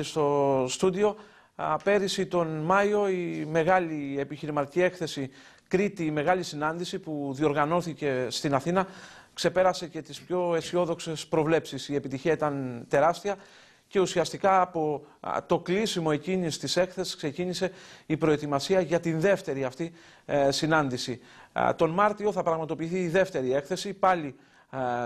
Στο στούντιο. Πέρυσι τον Μάιο η μεγάλη επιχειρηματική έκθεση Κρήτη, η μεγάλη συνάντηση που διοργανώθηκε στην Αθήνα, ξεπέρασε και τις πιο αισιόδοξες προβλέψεις. Η επιτυχία ήταν τεράστια και ουσιαστικά από το κλείσιμο εκείνης της έκθεσης ξεκίνησε η προετοιμασία για την δεύτερη αυτή συνάντηση. Τον Μάρτιο θα πραγματοποιηθεί η δεύτερη έκθεση, πάλι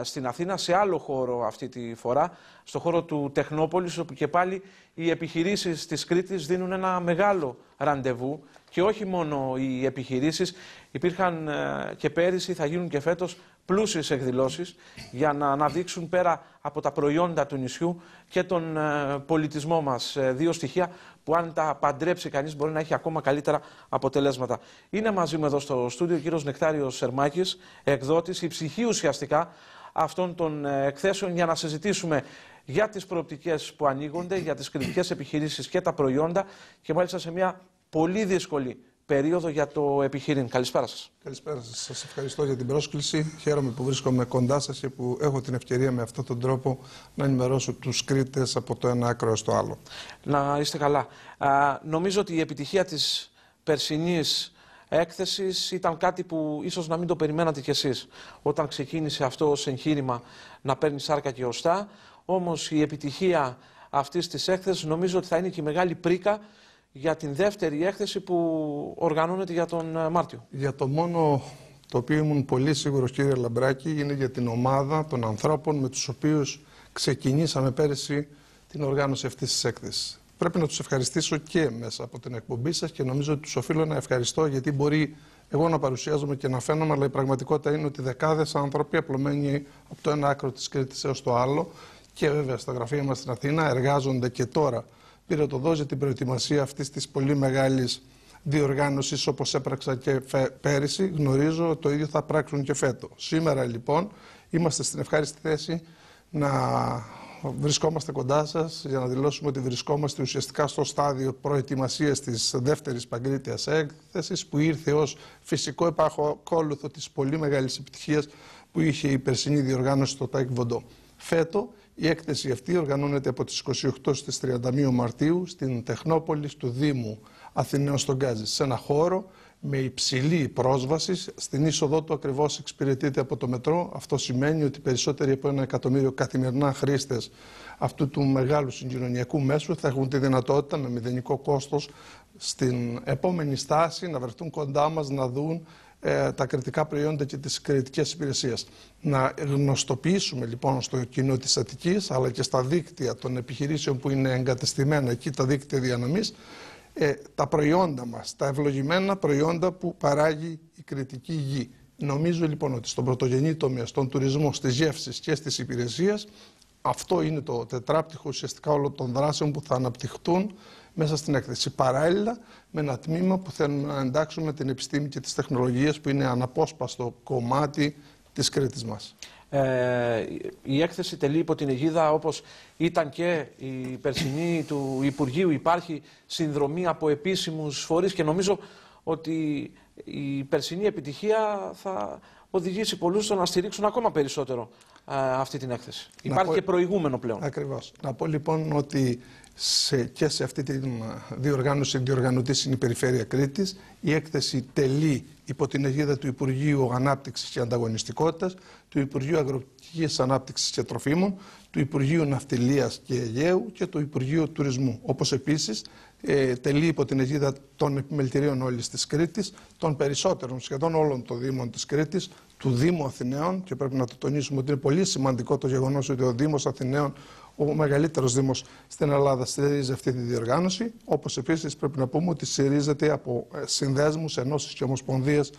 στην Αθήνα, σε άλλο χώρο αυτή τη φορά, στο χώρο του Τεχνόπολης, όπου και πάλι οι επιχειρήσεις της Κρήτης δίνουν ένα μεγάλο ραντεβού και όχι μόνο οι επιχειρήσεις, υπήρχαν και πέρυσι, θα γίνουν και φέτος πλούσιες εκδηλώσεις για να αναδείξουν πέρα από τα προϊόντα του νησιού και τον πολιτισμό μας. Δύο στοιχεία που αν τα παντρέψει κανείς μπορεί να έχει ακόμα καλύτερα αποτελέσματα. Είναι μαζί μου εδώ στο στούντιο ο κύριος Νεκτάριος Σερμάκης, εκδότης, η ψυχή ουσιαστικά αυτών των εκθέσεων, για να συζητήσουμε για τις προοπτικές που ανοίγονται, για τις κριτικές επιχειρήσεις και τα προϊόντα και μάλιστα σε μια πολύ δύσκολη περίοδο για το επιχειρήν. Καλησπέρα σας. Καλησπέρα σας. Σας ευχαριστώ για την πρόσκληση. Χαίρομαι που βρίσκομαι κοντά σας και που έχω την ευκαιρία με αυτόν τον τρόπο να ενημερώσω τους Κρήτες από το ένα άκρο στο άλλο. Να είστε καλά. Νομίζω ότι η επιτυχία της περσινής έκθεσης ήταν κάτι που ίσως να μην το περιμένατε κι εσείς όταν ξεκίνησε αυτό ως εγχείρημα να παίρνει σάρκα και οστά. Όμως η επιτυχία αυτής της έκθεσης νομίζω ότι θα είναι και η μεγάλη πρίκα για την δεύτερη έκθεση που οργανώνεται για τον Μάρτιο. Για το μόνο το οποίο ήμουν πολύ σίγουρος, κύριε Λαμπράκη, είναι για την ομάδα των ανθρώπων με τους οποίους ξεκινήσαμε πέρυσι την οργάνωση αυτής της έκθεσης. Πρέπει να τους ευχαριστήσω και μέσα από την εκπομπή σας και νομίζω ότι τους οφείλω να ευχαριστώ, γιατί μπορεί εγώ να παρουσιάζομαι και να φαίνομαι, αλλά η πραγματικότητα είναι ότι δεκάδες άνθρωποι απλωμένοι από το ένα άκρο της Κρήτης έως το άλλο και βέβαια στα γραφεία μας στην Αθήνα εργάζονται και τώρα πυρετοδός για την προετοιμασία αυτής της πολύ μεγάλης διοργάνωσης, όπως έπραξα και πέρυσι. Γνωρίζω το ίδιο θα πράξουν και φέτος. Σήμερα λοιπόν είμαστε στην ευχάριστη θέση να βρισκόμαστε κοντά σας για να δηλώσουμε ότι βρισκόμαστε ουσιαστικά στο στάδιο προετοιμασίας της δεύτερης παγκρίτιας έκθεσης, που ήρθε ως φυσικό επακόλουθο της πολύ μεγάλης επιτυχίας που είχε η περσινή διοργάνωση στο ΤΑΙΚ Βοντό. Φέτο η έκθεση αυτή οργανώνεται από τις 28 στις 31 Μαρτίου στην Τεχνόπολη του Δήμου Αθηναίων στον Γκάζι, σε ένα χώρο με υψηλή πρόσβαση. Στην είσοδό του ακριβώς εξυπηρετείται από το μετρό. Αυτό σημαίνει ότι περισσότεροι από 1 εκατομμύριο καθημερινά χρήστες αυτού του μεγάλου συγκοινωνιακού μέσου θα έχουν τη δυνατότητα με μηδενικό κόστος στην επόμενη στάση να βρεθούν κοντά μας, να δουν τα κριτικά προϊόντα και τις κριτικές υπηρεσίες. Να γνωστοποιήσουμε λοιπόν στο κοινό της Αττικής, αλλά και στα δίκτυα των επιχειρήσεων που είναι εγκατεστημένα εκεί, τα δίκτυα διανομής, τα προϊόντα μας, τα ευλογημένα προϊόντα που παράγει η κρητική γη. Νομίζω λοιπόν ότι στον πρωτογενή τομέα, στον τουρισμό, στις γεύσεις και στις υπηρεσίες, αυτό είναι το τετράπτυχο ουσιαστικά όλων των δράσεων που θα αναπτυχθούν μέσα στην έκθεση. Παράλληλα με ένα τμήμα που θέλουμε να εντάξουμε την επιστήμη και τις τεχνολογίες, που είναι αναπόσπαστο κομμάτι της Κρήτης μας. Η έκθεση τελεί υπό την αιγίδα, όπως ήταν και η περσινή του Υπουργείου. Υπάρχει συνδρομή από επίσημους φορείς και νομίζω ότι η περσινή επιτυχία θα οδηγήσει πολλούς στο να στηρίξουν ακόμα περισσότερο αυτή την έκθεση. Υπάρχει και προηγούμενο πλέον. Ακριβώς. Να πω λοιπόν ότι και σε αυτή τη διοργάνωση διοργανωτής είναι η Περιφέρεια Κρήτης. Η έκθεση τελεί υπό την αιγίδα του Υπουργείου Ανάπτυξης και Ανταγωνιστικότητας, του Υπουργείου Αγροτικής Ανάπτυξης και Τροφίμων, του Υπουργείου Ναυτιλίας και Αιγαίου και του Υπουργείου Τουρισμού. Όπως επίσης τελεί υπό την αιγίδα των επιμελητηρίων όλης της Κρήτης, των περισσότερων σχεδόν όλων των Δήμων της Κρήτης, του Δήμου Αθηναίων, και πρέπει να το τονίσουμε ότι είναι πολύ σημαντικό το γεγονός ότι ο Δήμος Αθηναίων, ο μεγαλύτερος Δήμος στην Ελλάδα, στηρίζει αυτή τη διοργάνωση. Όπως επίσης πρέπει να πούμε ότι στηρίζεται από συνδέσμους, ενώσεις και ομοσπονδίες.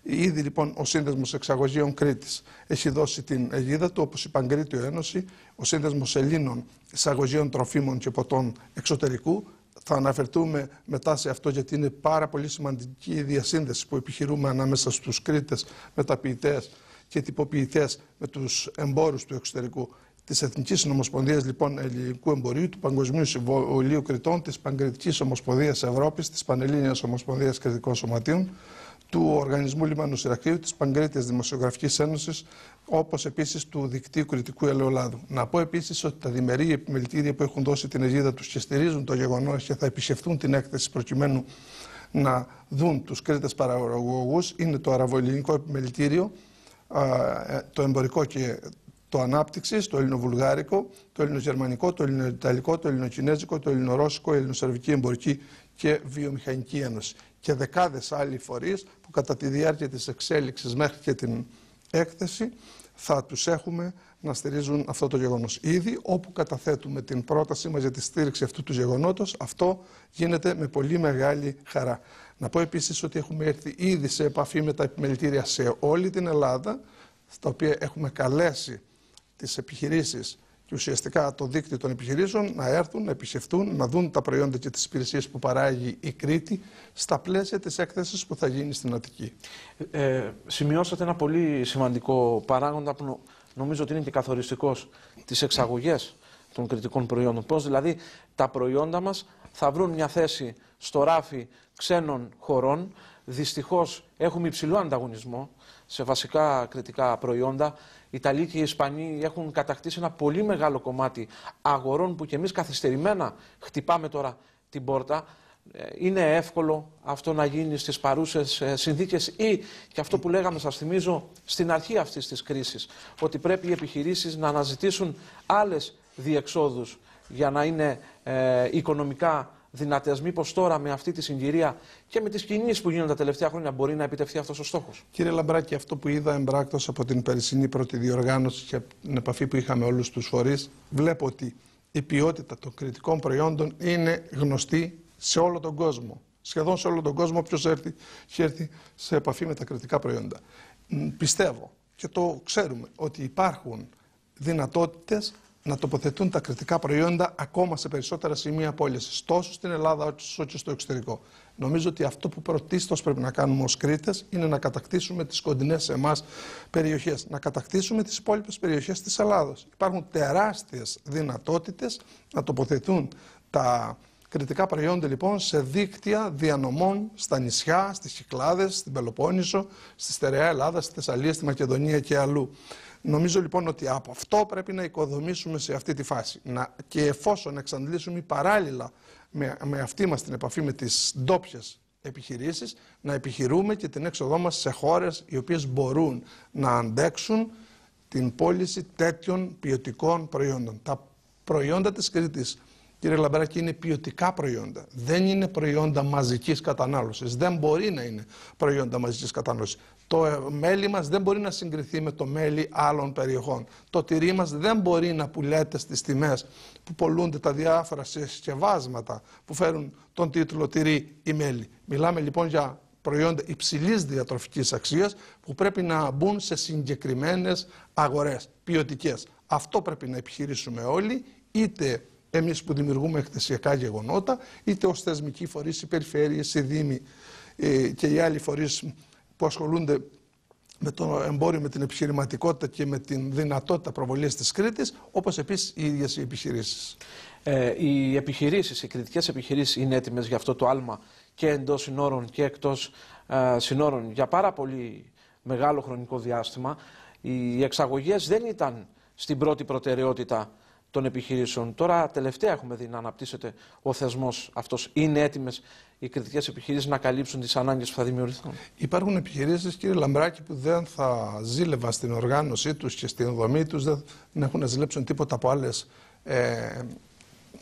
Ήδη λοιπόν ο Σύνδεσμος Εξαγωγείων Κρήτης έχει δώσει την αιγίδα του, όπως η Παγκρίτιο Ένωση, ο Σύνδεσμος Ελλήνων Εισαγωγείων Τροφίμων και Ποτών Εξωτερικού. Θα αναφερθούμε μετά σε αυτό, γιατί είναι πάρα πολύ σημαντική η διασύνδεση που επιχειρούμε ανάμεσα στους Κρήτες μεταποιητές και τυποποιητές με τους εμπόρους του εξωτερικού, της Εθνικής Ομοσπονδίας λοιπόν Ελληνικού Εμπορίου, του Παγκοσμίου Συμβολίου Κρητών, της Παγκριτικής Ομοσπονδίας Ευρώπης, της Πανελλήνιας Ομοσπονδίας Κρητικών Σωματείων, του Οργανισμού Λιμανοσυρακτήρου, της Παγκρίτιας Δημοσιογραφικής Ένωσης, όπως επίσης του Δικτύου Κριτικού Ελαιολάδου. Να πω επίσης ότι τα διμερεί επιμελητήρια που έχουν δώσει την αιγίδα τους και στηρίζουν το γεγονός και θα επισκεφτούν την έκθεση προκειμένου να δουν τους Κρήτες παραγωγούς είναι το Αραβοελληνικό Επιμελητήριο, το Εμπορικό και το Ανάπτυξης, το Ελληνοβουλγάρικο, το Ελληνογερμανικό, το Ελληνοιταλικό, το Ελληνοκινέζικο, το Ελληνορώσικο, η Ελληνοσερβική Εμπορική και Βιομηχανική Ένωση. Και δεκάδες άλλοι φορείς που κατά τη διάρκεια της εξέλιξης μέχρι και την έκθεση θα τους έχουμε να στηρίζουν αυτό το γεγονός. Ήδη όπου καταθέτουμε την πρότασή μας για τη στήριξη αυτού του γεγονότος, αυτό γίνεται με πολύ μεγάλη χαρά. Να πω επίσης ότι έχουμε έρθει ήδη σε επαφή με τα επιμελητήρια σε όλη την Ελλάδα, στα οποία έχουμε καλέσει τις επιχειρήσεις και ουσιαστικά το δίκτυο των επιχειρήσεων να έρθουν, να επισκεφτούν, να δουν τα προϊόντα και τις υπηρεσίες που παράγει η Κρήτη στα πλαίσια της έκθεσης που θα γίνει στην Αττική. Σημειώσατε ένα πολύ σημαντικό παράγοντα που νομίζω ότι είναι και καθοριστικός, τις εξαγωγές των κριτικών προϊόντων. Πώς δηλαδή τα προϊόντα μας θα βρουν μια θέση στο ράφι ξένων χωρών. Δυστυχώς έχουμε υψηλό ανταγωνισμό σε βασικά κριτικά προϊόντα. Οι Ιταλοί και οι Ισπανοί έχουν κατακτήσει ένα πολύ μεγάλο κομμάτι αγορών που και εμείς καθυστερημένα χτυπάμε τώρα την πόρτα. Είναι εύκολο αυτό να γίνει στις παρούσες συνθήκες ή και αυτό που λέγαμε, σας θυμίζω, στην αρχή αυτής της κρίσης, ότι πρέπει οι επιχειρήσεις να αναζητήσουν άλλες διεξόδους για να είναι οικονομικά δυνατές. Μήπως τώρα με αυτή τη συγκυρία και με τις κινήσεις που γίνονται τα τελευταία χρόνια μπορεί να επιτευχθεί αυτός ο στόχος? Κύριε Λαμπράκη, αυτό που είδα εμπράκτος από την περσινή πρώτη διοργάνωση και από την επαφή που είχαμε όλους τους φορείς, βλέπω ότι η ποιότητα των κριτικών προϊόντων είναι γνωστή σε όλο τον κόσμο. Σχεδόν σε όλο τον κόσμο, όποιος έχει έρθει σε επαφή με τα κριτικά προϊόντα. Πιστεύω και το ξέρουμε ότι υπάρχουν δυνατότητες να τοποθετούν τα κριτικά προϊόντα ακόμα σε περισσότερα σημεία πώλησης, τόσο στην Ελλάδα όσο και στο εξωτερικό. Νομίζω ότι αυτό που πρωτίστως πρέπει να κάνουμε ως Κρήτες είναι να κατακτήσουμε τις κοντινές σε εμάς περιοχές, να κατακτήσουμε τις υπόλοιπες περιοχές της Ελλάδος. Υπάρχουν τεράστιες δυνατότητες να τοποθετούν τα κριτικά προϊόντα λοιπόν σε δίκτυα διανομών στα νησιά, στις Κυκλάδες, στην Πελοπόννησο, στη στερεά Ελλάδα, στη Θεσσαλία, στη Μακεδονία και αλλού. Νομίζω λοιπόν ότι από αυτό πρέπει να οικοδομήσουμε σε αυτή τη φάση. Και εφόσον εξαντλήσουμε παράλληλα με αυτή μας την επαφή με τις ντόπιες επιχειρήσεις, να επιχειρούμε και την έξοδό μας σε χώρες οι οποίες μπορούν να αντέξουν την πώληση τέτοιων ποιοτικών προϊόντων. Τα προϊόντα της Κρήτης, κύριε Λαμπράκη, είναι ποιοτικά προϊόντα. Δεν είναι προϊόντα μαζικής κατανάλωσης. Δεν μπορεί να είναι προϊόντα μαζικής κατανάλωσης. Το μέλι μας δεν μπορεί να συγκριθεί με το μέλι άλλων περιοχών. Το τυρί μας δεν μπορεί να πουλέται στις τιμές που πολλούνται τα διάφορα συσκευάσματα που φέρουν τον τίτλο τυρί ή μέλι. Μιλάμε λοιπόν για προϊόντα υψηλής διατροφικής αξίας που πρέπει να μπουν σε συγκεκριμένες αγορές ποιοτικές. Αυτό πρέπει να επιχειρήσουμε όλοι, είτε εμείς που δημιουργούμε εκθεσιακά γεγονότα, είτε ως θεσμικοί φορείς, οι περιφέρειες, οι δήμοι και οι άλλοι φορείς που ασχολούνται με το εμπόριο, με την επιχειρηματικότητα και με την δυνατότητα προβολής της Κρήτης, όπως επίσης οι ίδιες οι επιχειρήσεις. Οι επιχειρήσεις, οι κριτικές επιχειρήσεις είναι έτοιμες για αυτό το άλμα και εντός συνόρων και εκτός συνόρων για πάρα πολύ μεγάλο χρονικό διάστημα. Οι εξαγωγές δεν ήταν στην πρώτη προτεραιότητα των επιχειρήσεων. Τώρα τελευταία έχουμε δει να αναπτύσσεται ο θεσμός αυτός. Είναι έτοιμες οι κριτικές επιχειρήσεις να καλύψουν τις ανάγκες που θα δημιουργηθούν? Υπάρχουν επιχειρήσεις, κύριε Λαμπράκη, που δεν θα ζήλευαν στην οργάνωσή τους και στην δομή τους, δεν έχουν να ζηλέψουν τίποτα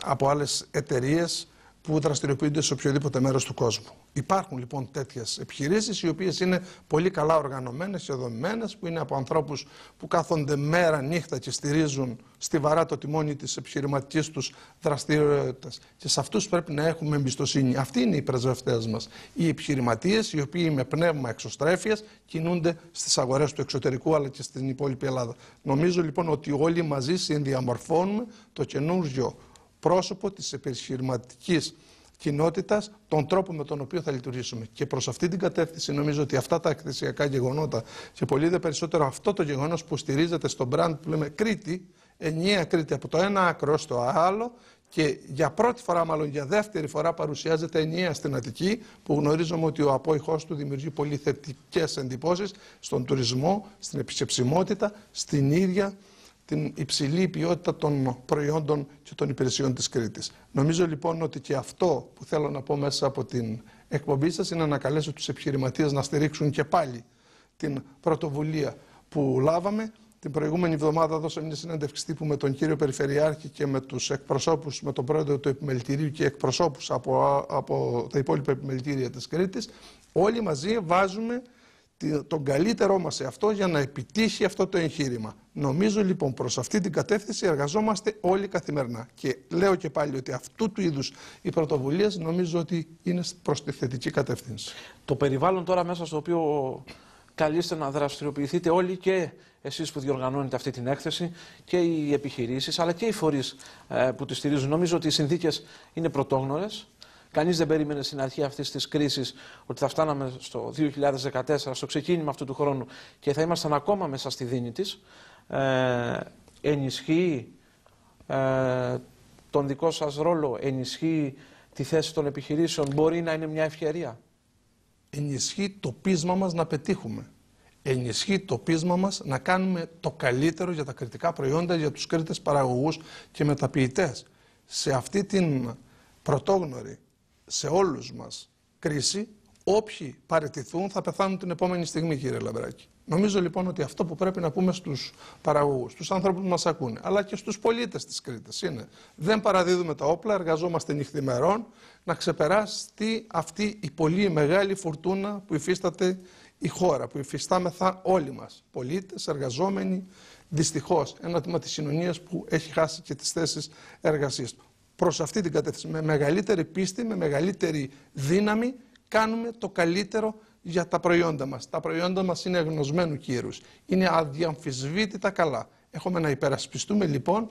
από άλλες εταιρείες που δραστηριοποιούνται σε οποιοδήποτε μέρος του κόσμου. Υπάρχουν λοιπόν τέτοιες επιχειρήσεις οι οποίες είναι πολύ καλά οργανωμένες και δομημένες, που είναι από ανθρώπους που κάθονται μέρα νύχτα και στηρίζουν στιβαρά το τιμόνι της επιχειρηματικής τους δραστηριότητας. Και σε αυτούς πρέπει να έχουμε εμπιστοσύνη. Αυτοί είναι οι πρεσβευτές μας. Οι επιχειρηματίες οι οποίοι με πνεύμα εξωστρέφειας κινούνται στις αγορές του εξωτερικού αλλά και στην υπόλοιπη Ελλάδα. Νομίζω λοιπόν ότι όλοι μαζί συνδιαμορφώνουμε το καινούργιο πρόσωπο της επιχειρηματικής κοινότητας, τον τρόπο με τον οποίο θα λειτουργήσουμε. Και προς αυτή την κατεύθυνση νομίζω ότι αυτά τα εκθεσιακά γεγονότα και πολύ δε περισσότερο αυτό το γεγονός που στηρίζεται στο brand που λέμε Κρήτη, ενιαία Κρήτη από το ένα άκρο στο άλλο και για πρώτη φορά, μάλλον για δεύτερη φορά, παρουσιάζεται ενιαία στην Αττική, που γνωρίζουμε ότι ο απόϊχός του δημιουργεί πολύ θετικές εντυπώσεις στον τουρισμό, στην επισκεψιμότητα, στην ίδια την υψηλή ποιότητα των προϊόντων και των υπηρεσιών της Κρήτης. Νομίζω λοιπόν ότι και αυτό που θέλω να πω μέσα από την εκπομπή σας είναι να καλέσω τους επιχειρηματίες να στηρίξουν και πάλι την πρωτοβουλία που λάβαμε. Την προηγούμενη εβδομάδα δώσαμε μια συνέντευξη τύπου με τον κύριο Περιφερειάρχη και με τους εκπροσώπους, με τον πρόεδρο του επιμελητηρίου και εκπροσώπους από τα υπόλοιπα επιμελητήρια της Κρήτης. Όλοι μαζί βάζουμε τον καλύτερό μας σε αυτό για να επιτύχει αυτό το εγχείρημα. Νομίζω λοιπόν προς αυτή την κατεύθυνση εργαζόμαστε όλοι καθημερινά. Και λέω και πάλι ότι αυτού του είδους οι πρωτοβουλίες νομίζω ότι είναι προς τη θετική κατεύθυνση. Το περιβάλλον τώρα μέσα στο οποίο καλείστε να δραστηριοποιηθείτε όλοι, και εσείς που διοργανώνετε αυτή την έκθεση και οι επιχειρήσεις αλλά και οι φορείς που τη στηρίζουν. Νομίζω ότι οι συνθήκες είναι πρωτόγνωρες. Κανείς δεν περίμενε στην αρχή αυτής της κρίσης ότι θα φτάναμε στο 2014, στο ξεκίνημα αυτού του χρόνου, και θα ήμασταν ακόμα μέσα στη δίνη της. Ενισχύει τον δικό σας ρόλο, ενισχύει τη θέση των επιχειρήσεων, μπορεί να είναι μια ευκαιρία. Ενισχύει το πείσμα μας να πετύχουμε. Ενισχύει το πείσμα μας να κάνουμε το καλύτερο για τα κρητικά προϊόντα, για τους Κρήτες παραγωγούς και μεταποιητές. Σε αυτή την πρωτόγνωρη, σε όλους μας κρίση, όποιοι παραιτηθούν θα πεθάνουν την επόμενη στιγμή, κύριε Λαμπράκη. Νομίζω λοιπόν ότι αυτό που πρέπει να πούμε στους παραγωγούς, στους άνθρωπους που μας ακούνε, αλλά και στους πολίτες της Κρήτης είναι: δεν παραδίδουμε τα όπλα, εργαζόμαστε νυχθημερών να ξεπεράσει αυτή η πολύ μεγάλη φουρτούνα που υφίσταται η χώρα, που υφιστάμεθα όλοι μας, πολίτες, εργαζόμενοι, δυστυχώς ένα τμήμα της κοινωνίας που έχει χάσει και τις θέσεις εργασίας του. Προς αυτή την κατεύθυνση, με μεγαλύτερη πίστη, με μεγαλύτερη δύναμη, κάνουμε το καλύτερο για τα προϊόντα μας. Τα προϊόντα μας είναι γνωσμένου κύρους, είναι αδιαμφισβήτητα καλά. Έχουμε να υπερασπιστούμε λοιπόν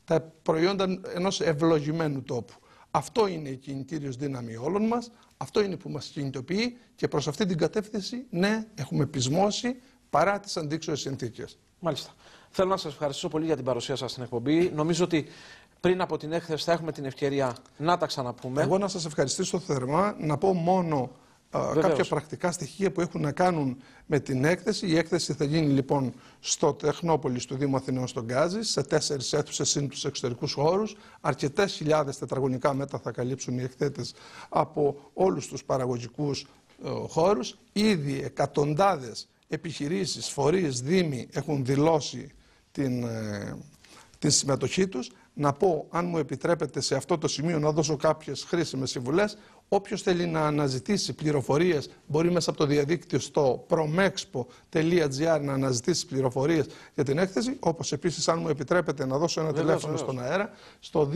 τα προϊόντα ενός ευλογημένου τόπου. Αυτό είναι η κινητήριος δύναμη όλων μας, αυτό είναι που μας κινητοποιεί, και προς αυτή την κατεύθυνση, ναι, έχουμε πεισμώσει παρά τις αντίξωες συνθήκες. Μάλιστα. Θέλω να σας ευχαριστήσω πολύ για την παρουσία σας στην εκπομπή. Νομίζω ότι πριν από την έκθεση θα έχουμε την ευκαιρία να τα ξαναπούμε. Εγώ να σας ευχαριστήσω θερμά, να πω μόνο κάποια πρακτικά στοιχεία που έχουν να κάνουν με την έκθεση. Η έκθεση θα γίνει λοιπόν στο Τεχνόπολης του Δήμου Αθηνών στον Γκάζι, σε 4 αίθουσες συν τους εξωτερικούς χώρους. Αρκετές χιλιάδες τετραγωνικά μέτρα θα καλύψουν οι εκθέτες από όλους τους παραγωγικούς χώρους. Ήδη εκατοντάδες επιχειρήσεις, φορείς, δήμοι έχουν δηλώσει την συμμετοχή τους. Να πω, αν μου επιτρέπετε σε αυτό το σημείο, να δώσω κάποιες χρήσιμες συμβουλές. Όποιος θέλει να αναζητήσει πληροφορίες μπορεί μέσα από το διαδίκτυο στο promexpo.gr να αναζητήσει πληροφορίες για την έκθεση. Όπως επίσης, αν μου επιτρέπετε, να δώσω ένα τηλέφωνο στον αέρα στο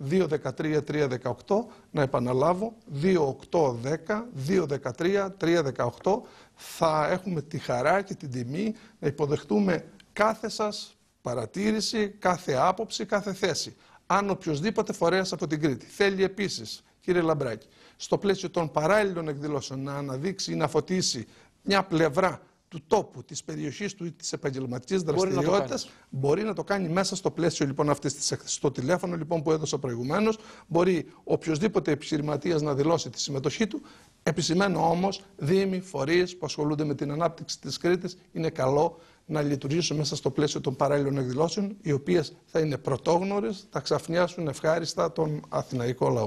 2810-213-318. Να επαναλάβω, 2810-213-318. Θα έχουμε τη χαρά και την τιμή να υποδεχτούμε κάθε σας παρατήρηση, κάθε άποψη, κάθε θέση. Αν οποιοδήποτε φορέας από την Κρήτη θέλει επίσης, κύριε Λαμπράκη, στο πλαίσιο των παράλληλων εκδηλώσεων να αναδείξει ή να φωτίσει μια πλευρά του τόπου, της περιοχής του ή της επαγγελματικής δραστηριότητας, μπορεί να το κάνει μέσα στο πλαίσιο λοιπόν αυτής της έκθεσης. Στο τηλέφωνο λοιπόν που έδωσα προηγουμένως, μπορεί οποιοδήποτε επιχειρηματίας να δηλώσει τη συμμετοχή του. Επισημαίνω όμως, δήμοι, φορείς που ασχολούνται με την ανάπτυξη της Κρήτης, είναι καλό να λειτουργήσουν μέσα στο πλαίσιο των παράλληλων εκδηλώσεων, οι οποίες θα είναι πρωτόγνωρες, θα ξαφνιάσουν ευχάριστα τον αθηναϊκό λαό.